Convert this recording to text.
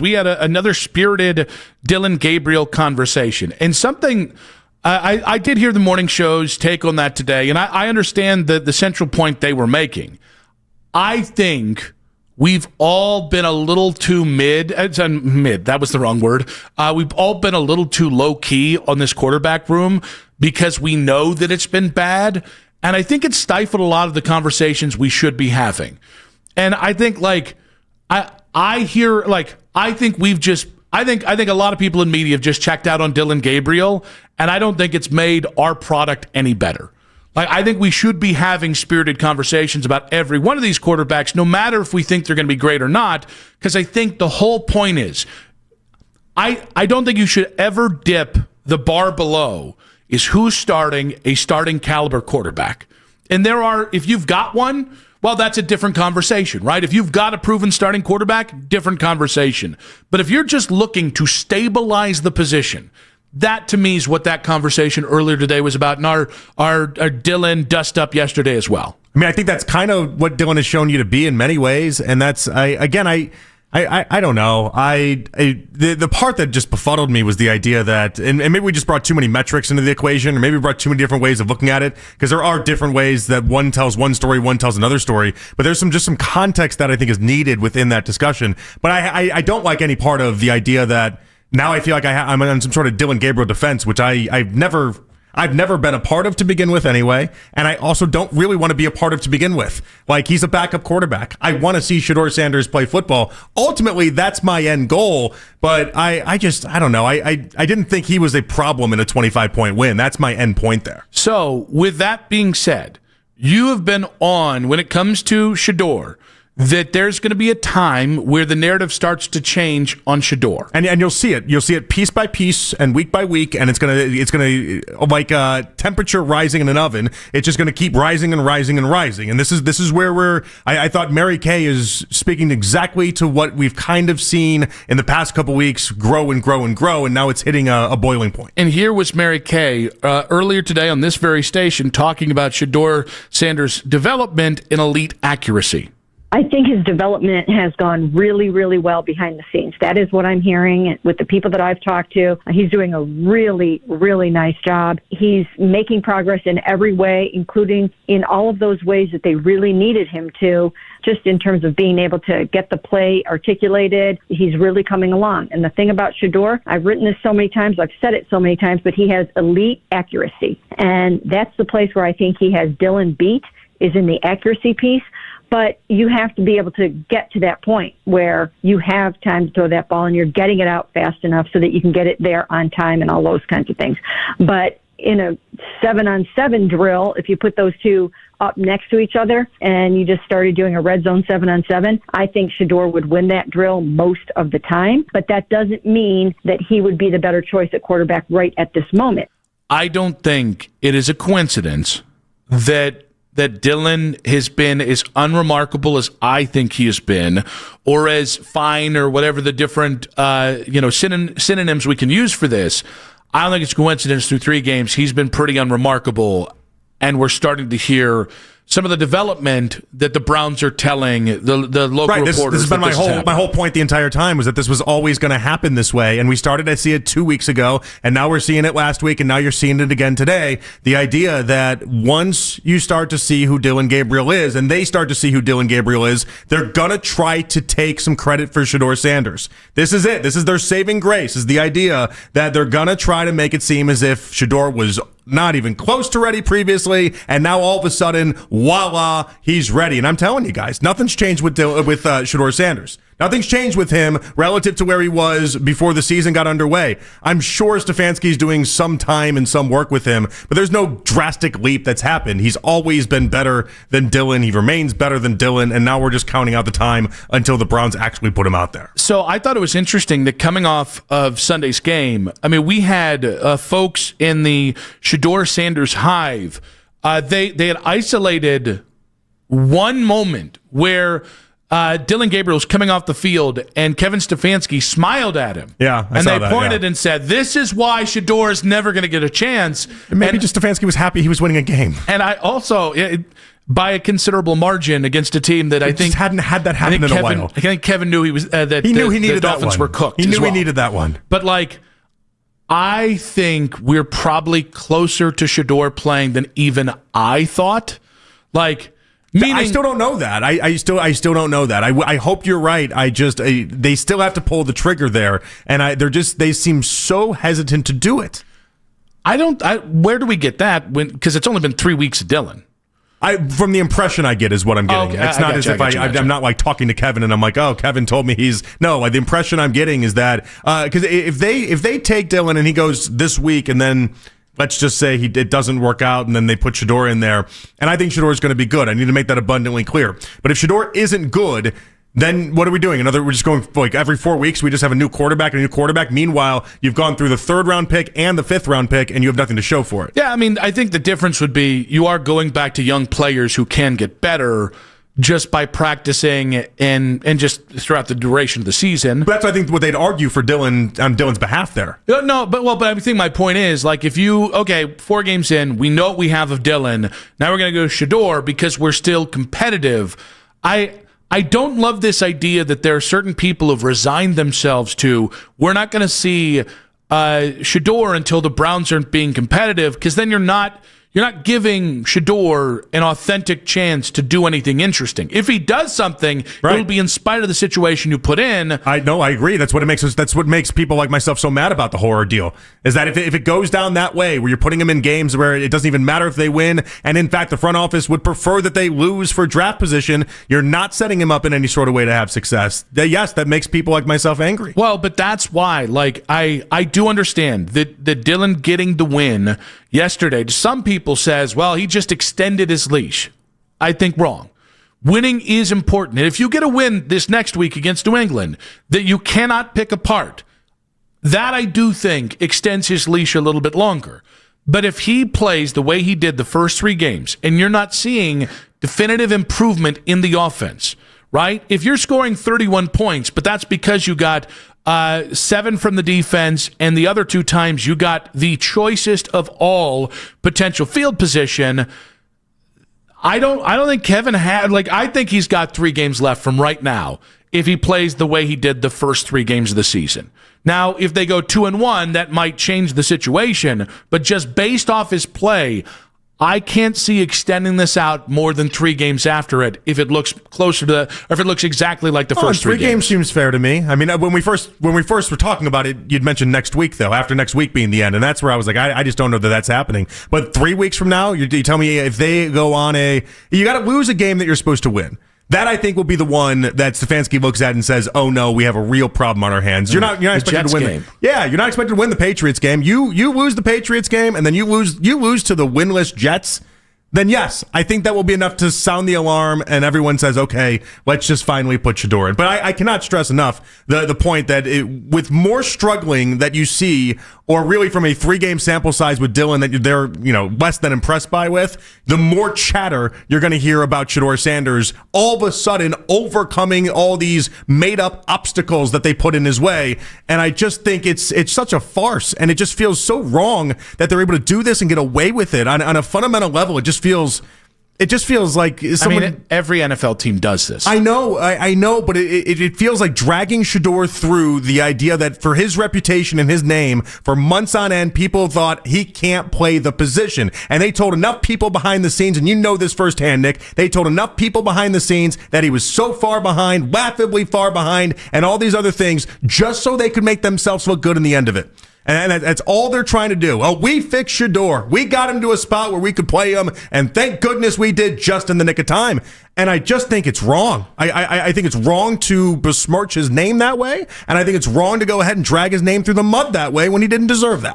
We had another spirited Dillon Gabriel conversation. And something I did hear the morning show's take on that today, and I understand the central point they were making. I think we've all been a little too mid. That was the wrong word. We've all been a little too low-key on this quarterback room because we know that it's been bad. And I think it's stifled a lot of the conversations we should be having. And I think, I think a lot of people in media have just checked out on Dillon Gabriel, and I don't think it's made our product any better. I think we should be having spirited conversations about every one of these quarterbacks, no matter if we think they're going to be great or not, because I think the whole point is, I don't think you should ever dip the bar below is who's starting a starting caliber quarterback. And if you've got one, well, that's a different conversation, right? If you've got a proven starting quarterback, different conversation. But if you're just looking to stabilize the position, that to me is what that conversation earlier today was about, and our Dillon dust up yesterday as well. I mean, I think that's kind of what Dillon has shown you to be in many ways, and that's I don't know. The part that just befuddled me was the idea that, and maybe we just brought too many metrics into the equation, or maybe we brought too many different ways of looking at it, because there are different ways that one tells one story, one tells another story, but there's some context that I think is needed within that discussion. But I don't like any part of the idea that now I feel like I'm on some sort of Dillon Gabriel defense, which I've never been a part of to begin with anyway, and I also don't really want to be a part of to begin with. Like, he's a backup quarterback. I want to see Shedeur Sanders play football. Ultimately, that's my end goal, but I don't know. I didn't think he was a problem in a 25-point win. That's my end point there. So, with that being said, you have been on, when it comes to Shedeur, that there's going to be a time where the narrative starts to change on Shedeur. And you'll see it. You'll see it piece by piece and week by week, and it's gonna like temperature rising in an oven. It's just gonna keep rising and rising and rising. And this is where I thought Mary Kay is speaking exactly to what we've kind of seen in the past couple weeks, grow and grow and grow, and now it's hitting a boiling point. And here was Mary Kay earlier today on this very station talking about Shedeur Sanders' development in elite accuracy. I think his development has gone really, really well behind the scenes. That is what I'm hearing with the people that I've talked to. He's doing a really, really nice job. He's making progress in every way, including in all of those ways that they really needed him to, just in terms of being able to get the play articulated. He's really coming along. And the thing about Shedeur, I've written this so many times, I've said it so many times, but he has elite accuracy. And that's the place where I think he has Dillon beat, is in the accuracy piece. But you have to be able to get to that point where you have time to throw that ball and you're getting it out fast enough so that you can get it there on time and all those kinds of things. But in a 7-on-7 drill, if you put those two up next to each other and you just started doing a red zone 7-on-7, I think Shedeur would win that drill most of the time. But that doesn't mean that he would be the better choice at quarterback right at this moment. I don't think it is a coincidence that Dillon has been as unremarkable as I think he has been, or as fine, or whatever the different synonyms we can use for this. I don't think it's a coincidence through 3 games he's been pretty unremarkable, and we're starting to hear some of the development that the Browns are telling the local reporters. This has been my whole point the entire time, was that this was always going to happen this way, and we started to see it 2 weeks ago, and now we're seeing it last week, and now you're seeing it again today. The idea that once you start to see who Dillon Gabriel is, and they start to see who Dillon Gabriel is, they're going to try to take some credit for Shedeur Sanders. This is it. This is their saving grace, is the idea that they're going to try to make it seem as if Shedeur was not even close to ready previously, and now all of a sudden, voila, he's ready. And I'm telling you guys, nothing's changed with Shedeur Sanders. Nothing's changed with him relative to where he was before the season got underway. I'm sure Stefanski's doing some time and some work with him, but there's no drastic leap that's happened. He's always been better than Dillon. He remains better than Dillon, and now we're just counting out the time until the Browns actually put him out there. So I thought it was interesting that coming off of Sunday's game, I mean, we had folks in the Shedeur Sanders hive. They had isolated one moment where Dillon Gabriel was coming off the field, and Kevin Stefanski smiled at him. Yeah, and they pointed and said, "This is why Shedeur is never going to get a chance." Maybe just Stefanski was happy he was winning a game. And I also, by a considerable margin against a team that I think just hadn't had that happen in a while. I think Kevin knew he was that he knew he needed the Dolphins that one. were cooked. He knew he needed that one. But I think we're probably closer to Shedeur playing than even I thought. Meaning, I still don't know that. I still don't know that. I hope you're right. They still have to pull the trigger there, and they seem so hesitant to do it. Where do we get that? Because it's only been 3 weeks of Dillon. From the impression I get is what I'm getting. Okay, it's not as if I'm not talking to Kevin and I'm like, oh, Kevin told me the impression I'm getting is that because if they take Dillon and he goes this week and then let's just say it doesn't work out and then they put Shedeur in there, and I think Shedeur is going to be good. I need to make that abundantly clear. But if Shedeur isn't good, then what are we doing? We're just going every 4 weeks we just have a new quarterback and a new quarterback. Meanwhile, you've gone through the 3rd round pick and the 5th round pick and you have nothing to show for it. Yeah, I think the difference would be you are going back to young players who can get better just by practicing and just throughout the duration of the season. But that's, I think, what they'd argue for Dillon on Dillon's behalf there. No, but I think my point is, if 4 games in, we know what we have of Dillon. Now we're going to go Shedeur because we're still competitive. I don't love this idea that there are certain people who've resigned themselves to, we're not going to see Shedeur until the Browns aren't being competitive, because then you're not giving Shedeur an authentic chance to do anything interesting. If he does something, it'll be in spite of the situation you put in. I agree. That's what makes people like myself so mad about the horror deal, is that if it goes down that way, where you're putting them in games where it doesn't even matter if they win, and in fact the front office would prefer that they lose for draft position, you're not setting him up in any sort of way to have success. Yes, that makes people like myself angry. Well, but that's why, I do understand that Dillon getting the win yesterday, to some people says, well, he just extended his leash. I think wrong. Winning is important. And if you get a win this next week against New England that you cannot pick apart, that I do think extends his leash a little bit longer. But if he plays the way he did the first 3 games and you're not seeing definitive improvement in the offense, right? If you're scoring 31 points, but that's because you got 7 from the defense, and the other 2 times you got the choicest of all potential field position. I don't think Kevin had I think he's got 3 games left from right now if he plays the way he did the first 3 games of the season. Now, if they go 2-1, that might change the situation, but just based off his play, I can't see extending this out more than 3 games after it if it looks closer to or if it looks exactly like the first 3 games. 3 games seems fair to me. I mean, when we first were talking about it, you'd mentioned next week, though, after next week being the end, and that's where I was like, I just don't know that that's happening. But 3 weeks from now, you tell me if they go on you got to lose a game that you're supposed to win. That, I think, will be the one that Stefanski looks at and says, "Oh no, we have a real problem on our hands." You're not expected to win. You're not expected to win the Patriots game. You lose the Patriots game, and then you lose to the winless Jets. Then yes, I think that will be enough to sound the alarm, and everyone says, "Okay, let's just finally put Shedeur in." But I cannot stress enough the point that with more struggling that you see, or really from a 3-game sample size with Dillon that they're less than impressed with, the more chatter you're going to hear about Shedeur Sanders all of a sudden overcoming all these made-up obstacles that they put in his way. And I just think it's such a farce, and it just feels so wrong that they're able to do this and get away with it on a fundamental level. It just feels like someone. Every NFL team does this. I know, but it feels like dragging Shedeur through the idea that for his reputation and his name, for months on end, people thought he can't play the position. And they told enough people behind the scenes, and you know this firsthand, Nick, they told enough people behind the scenes that he was so far behind, laughably far behind, and all these other things, just so they could make themselves look good in the end of it. And that's all they're trying to do. Oh, we fixed Shedeur. We got him to a spot where we could play him, and thank goodness we did just in the nick of time. And I just think it's wrong. I think it's wrong to besmirch his name that way, and I think it's wrong to go ahead and drag his name through the mud that way when he didn't deserve that.